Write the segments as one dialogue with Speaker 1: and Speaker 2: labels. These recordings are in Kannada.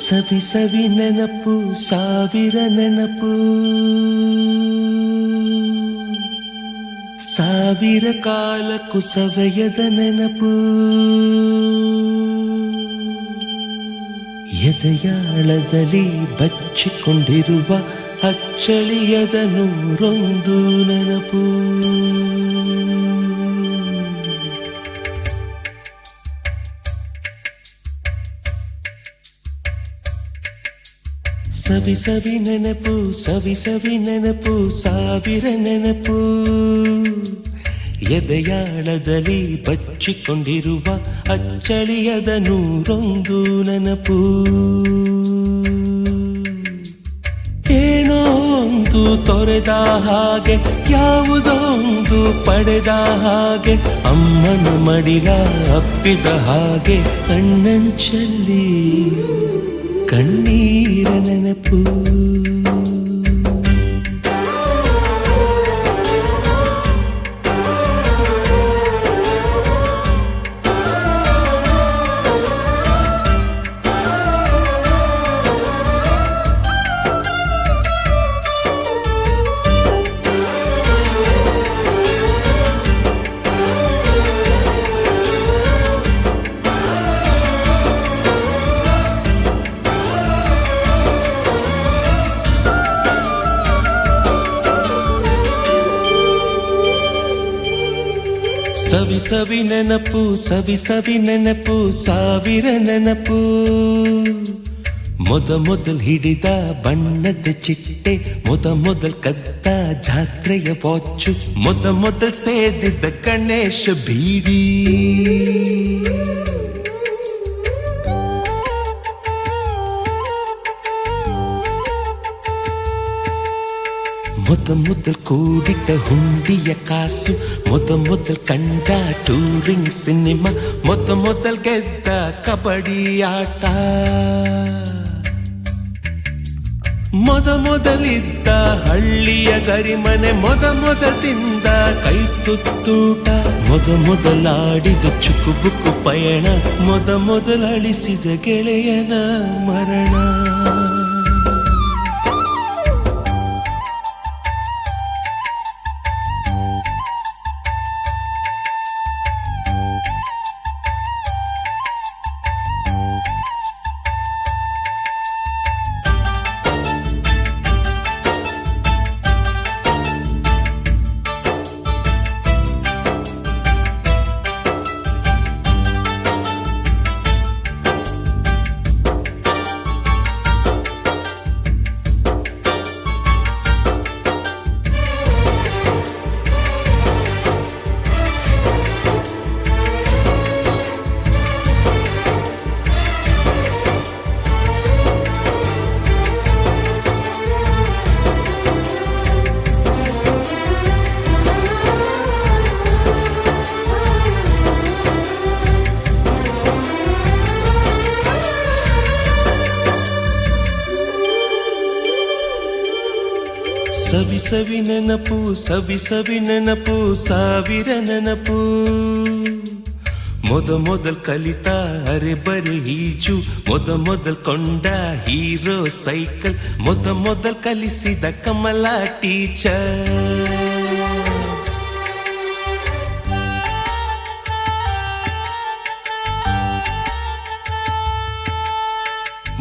Speaker 1: ಸವಿ ಸವಿ ನೆನಪು ಸಾವಿರ ನೆನಪು ಸಾವಿರ ಕಾಲಕ್ಕೂ ಸವೆಯದ ನೆನಪು ಎದೆಯಾಳದಲ್ಲಿ ಬಚ್ಚಿಕೊಂಡಿರುವ ಅಚ್ಚಳಿಯದ ನೂರೊಂದು ನೆನಪು ಸವಿ ಸವಿ ನೆನಪು ಸವಿ ಸವಿ ನೆನಪು ಸಾವಿರ ನೆನಪು ಎದೆಯಾಳದಲ್ಲಿ ಬಚ್ಚಿಕೊಂಡಿರುವ ಅಚ್ಚಳಿಯದ ನೂರೊಂದು ನೆನಪು ಏನೋ ಒಂದು ತೊರೆದ ಹಾಗೆ ಯಾವುದೋ ಒಂದು ಪಡೆದ ಹಾಗೆ ಅಮ್ಮನ ಮಡಿಲ ಅಪ್ಪಿದ ಹಾಗೆ ಕಣ್ಣಂಚಲ್ಲಿ ಕಣ್ಣೀರ ನೆನಪು ಸವಿ ಸವಿ ನೆನಪು ಸವಿ ಸವಿ ನೆನಪು ಸಾವಿರ ನೆನಪು ಮೊದಲ್ ಹಿಡಿದ ಬಣ್ಣದ ಚಿಟ್ಟೆ ಮೊದಲ್ ಕದ್ದ ಜಾತ್ರೆಯ ವಾಚು ಮೊದಲ್ ಸೇದಿದ್ದ ಗಣೇಶ ಬೀಡಿ ಮೊದಲ್ ಕೂಡಿಟ್ಟ ಹುಂಡಿಯ ಕಾಸು ಮೊದಲ್ ಕಂಡ ಟೂರಿಂಗ್ ಸಿನಿಮಾ ಮೊದಲ್ ಗೆದ್ದ ಕಬಡ್ಡಿ ಆಟ ಮೊದಲಿದ್ದ ಹಳ್ಳಿಯ ಗರಿಮನೆ ಮೊದಲ್ ತಿಂದ ಕೈ ತುತ್ತೂಟ ಮೊದಲಾಡಿದ ಚುಕುಬುಕು ಪಯಣ ಮೊದಲಳಿಸಿದ ಗೆಳೆಯನ ಮರಣ ಸವಿ ಸವಿ ನೆನಪು ಸವಿ ಸವಿ ನೆನಪು ಸಾವಿರ ನೆನಪು ಮೊದಲ್ ಕಲಿತ ಅರೆ ಬರೆ ಈಜು ಮೊದಲ್ ಕೊಂಡ ಹೀರೋ ಸೈಕಲ್ ಮೊದಲ್ ಕಲಿಸಿದ ಕಮಲ ಟೀಚರ್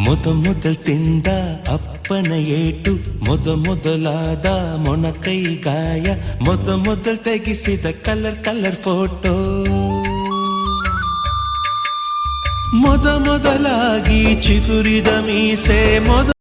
Speaker 1: ಮೊದಲ್ ತಿಂದ ಅಪ್ಪನ ಏಟು ಮೊದಲಾದ ಮೊಣಕೈ ಗಾಯ ಮೊದಲ್ ತೆಗೆಸಿದ ಕಲರ್ ಫೋಟೋ ಮೊದಲಾಗಿ ಚಿಗುರಿದ ಮೀಸೆ